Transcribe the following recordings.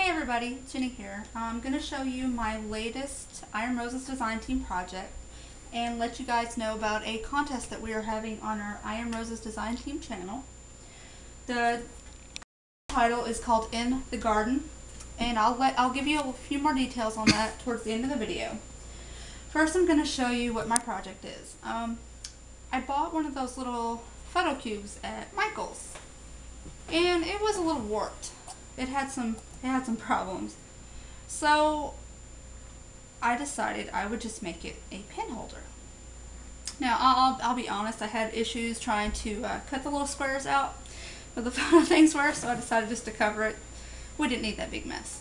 Hey everybody, Jenny here. I'm going to show you my latest I Am Roses design team project and let you guys know about a contest that we are having on our I Am Roses design team channel. The title is called In the Garden, and I'll give you a few more details on that towards the end of the video. First, I'm going to show you what my project is. I bought one of those little photo cubes at Michael's, and it was a little warped. It had some problems. So I decided I would just make it a pen holder. Now I'll be honest, I had issues trying to cut the little squares out where the things were, so I decided just to cover it. We didn't need that big mess.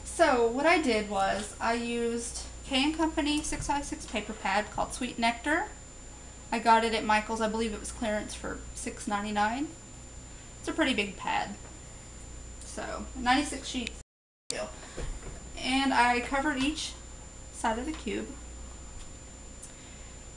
So what I did was I used K & Company 6x6 paper pad called Sweet Nectar. I got it at Michael's. I believe it was clearance for $6.99. It's a pretty big pad. So 96 sheets, and I covered each side of the cube,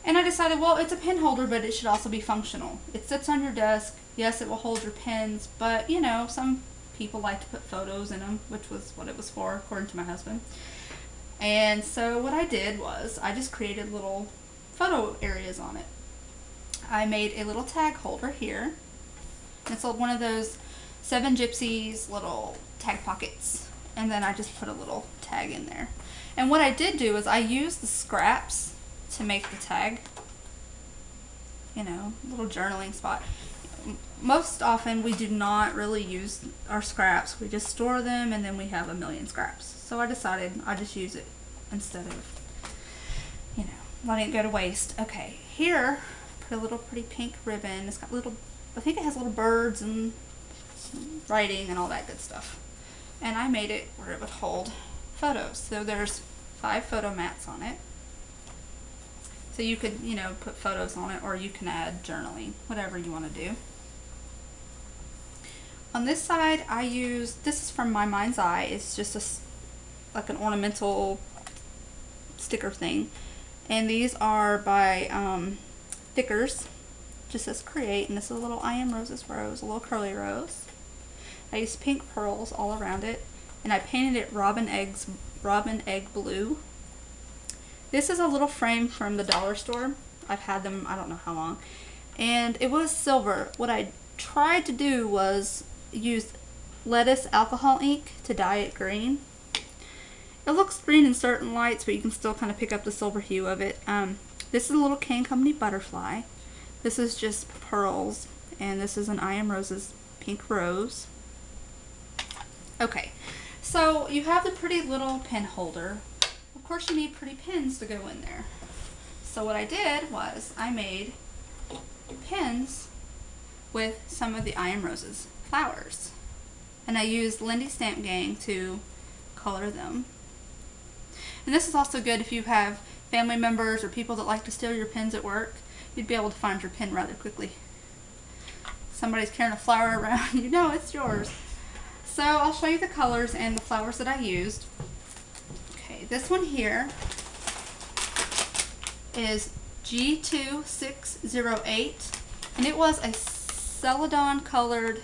and I decided, well, it's a pen holder, but it should also be functional. It sits on your desk. Yes, it will hold your pens, but you know, some people like to put photos in them, which was what it was for, according to my husband. And so what I did was I just created little photo areas on it. I made a little tag holder here. It's one of those Seven Gypsies little tag pockets, and then I just put a little tag in there. And what I did do is I used the scraps to make the tag, you know, little journaling spot. Most often we do not really use our scraps. We just store them and then we have a million scraps. So I decided I'd just use it instead of, you know, letting it go to waste. Okay, here, put a little pretty pink ribbon. It's got little, I think it has little birds and writing and all that good stuff, and I made it where it would hold photos. So there's 5 photo mats on it, so you could, you know, put photos on it, or you can add journaling, whatever you want to do. On this side I use, this is from My Mind's Eye. It's just like an ornamental sticker thing, and these are by Thickers. Just says create, and this is a little I Am Roses rose, a little curly rose. I used pink pearls all around it, and I painted it robin egg blue. This is a little frame from the dollar store. I've had them I don't know how long, and it was silver. What I tried to do was use lettuce alcohol ink to dye it green. It looks green in certain lights, but you can still kind of pick up the silver hue of it. This is a little K & Company butterfly. This is just pearls, and this is an I Am Roses pink rose. Okay, so you have the pretty little pen holder. Of course you need pretty pens to go in there. So what I did was I made pens with some of the I Am Roses flowers, and I used Lindy Stamp Gang to color them. And this is also good if you have family members or people that like to steal your pens at work. You'd be able to find your pen rather quickly. Somebody's carrying a flower around, you know it's yours. So I'll show you the colors and the flowers that I used. Okay, this one here is G2608, and it was a celadon colored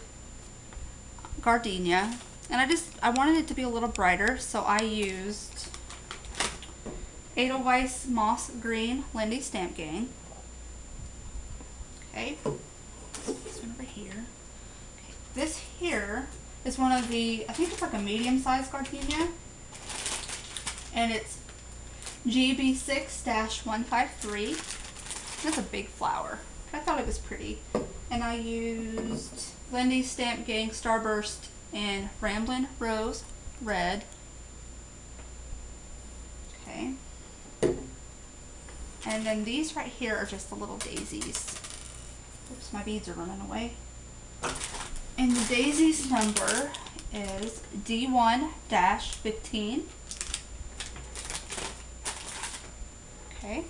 gardenia, and I wanted it to be a little brighter, so I used Edelweiss Moss Green Lindy Stamp Gang. Okay, this one over here. Okay, this here is one of the, I think it's like a medium-sized gardenia, and it's GB6-153. That's a big flower. I thought it was pretty, and I used Lindy Stamp Gang Starburst in Ramblin' Rose Red. Okay, and then these right here are just the little daisies. Oops, my beads are running away. And the daisies number is D1-15. Okay.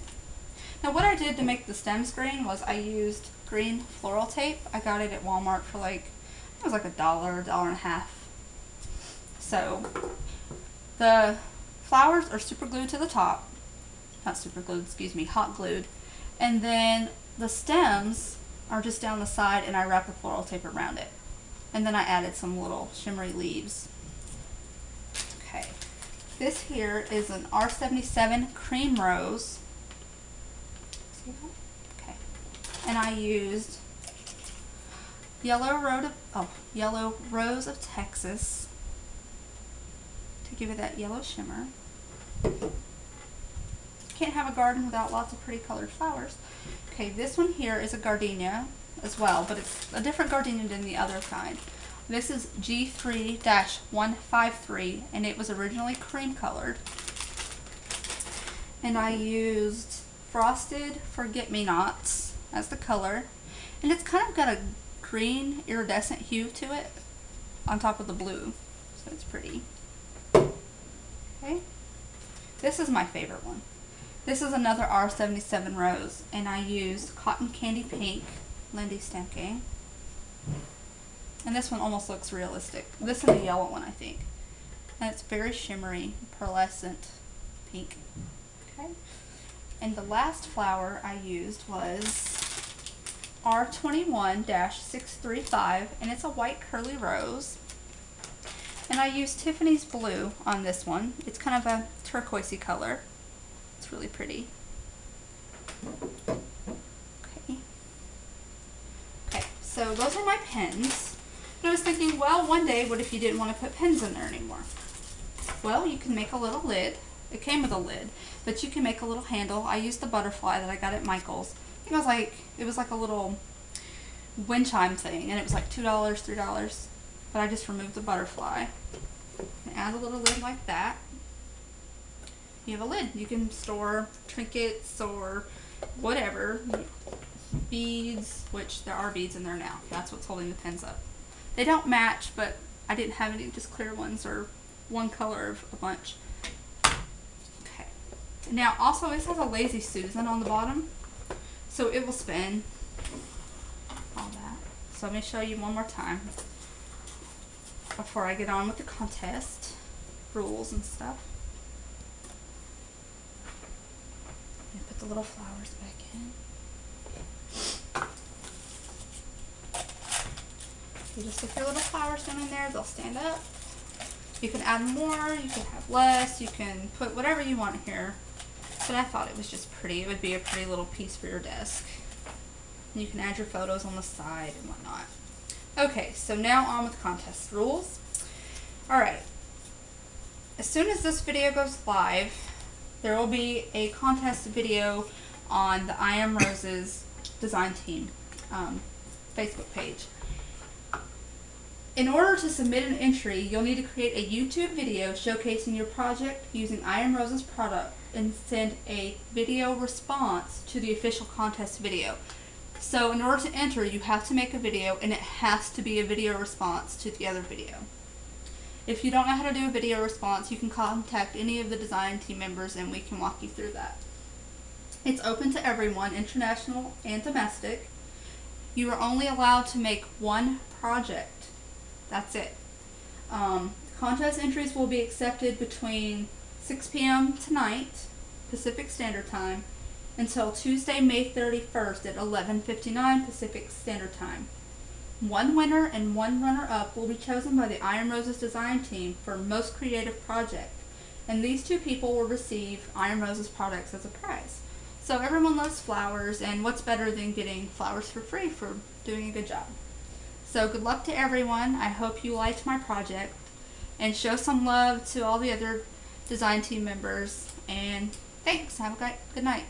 Now what I did to make the stems green was I used green floral tape. I got it at Walmart for like, it was like $1, $1.50. So the flowers are super glued to the top. Not super glued, excuse me, hot glued. And then the stems are just down the side, and I wrapped the floral tape around it. And then I added some little shimmery leaves. This here is an R77 cream rose. See that? Okay. And I used yellow rose of Texas to give it that yellow shimmer. Can't have a garden without lots of pretty colored flowers. Okay, this one here is a gardenia as well, but it's a different gardenia than the other kind. This is G3-153, and it was originally cream colored. And I used Frosted Forget-Me-Nots as the color. And it's kind of got a green iridescent hue to it on top of the blue, so it's pretty. Okay, this is my favorite one. This is another R77 rose, and I used Cotton Candy Pink, Lindy Stemke. And this one almost looks realistic. This is the yellow one, I think. And it's very shimmery, pearlescent pink. Okay. And the last flower I used was R21-635, and it's a white curly rose. And I used Tiffany's Blue on this one. It's kind of a turquoisey color. It's really pretty. Okay. Okay, so those are my pens. And I was thinking, well, one day, what if you didn't want to put pens in there anymore? Well, you can make a little lid. It came with a lid, but you can make a little handle. I used the butterfly that I got at Michael's. I think it was like a little wind chime thing, and it was like $2, $3. But I just removed the butterfly and add a little lid like that. You have a lid. You can store trinkets or whatever, beads, which there are beads in there now. That's what's holding the pens up. They don't match, but I didn't have any just clear ones or one color of a bunch. Okay. Now also this has a Lazy Susan on the bottom, so it will spin all that. So let me show you one more time before I get on with the contest rules and stuff. Put the little flowers back in. You just stick your little flowers down in there, they'll stand up. You can add more, you can have less, you can put whatever you want here. But I thought it was just pretty. It would be a pretty little piece for your desk. And you can add your photos on the side and whatnot. Okay, so now on with contest rules. Alright, as soon as this video goes live, there will be a contest video on the I Am Roses Design Team Facebook page. In order to submit an entry, you'll need to create a YouTube video showcasing your project using I Am Roses product and send a video response to the official contest video. So in order to enter, you have to make a video, and it has to be a video response to the other video. If you don't know how to do a video response, you can contact any of the design team members and we can walk you through that. It's open to everyone, international and domestic. You are only allowed to make one project. That's it. Contest entries will be accepted between 6 p.m. tonight, Pacific Standard Time, until Tuesday, May 31st at 11:59 Pacific Standard Time. One winner and one runner-up will be chosen by the I Am Roses design team for most creative project, and these two people will receive I Am Roses products as a prize. So everyone loves flowers, and what's better than getting flowers for free for doing a good job? So good luck to everyone. I hope you liked my project, and show some love to all the other design team members, and thanks. Have a good night.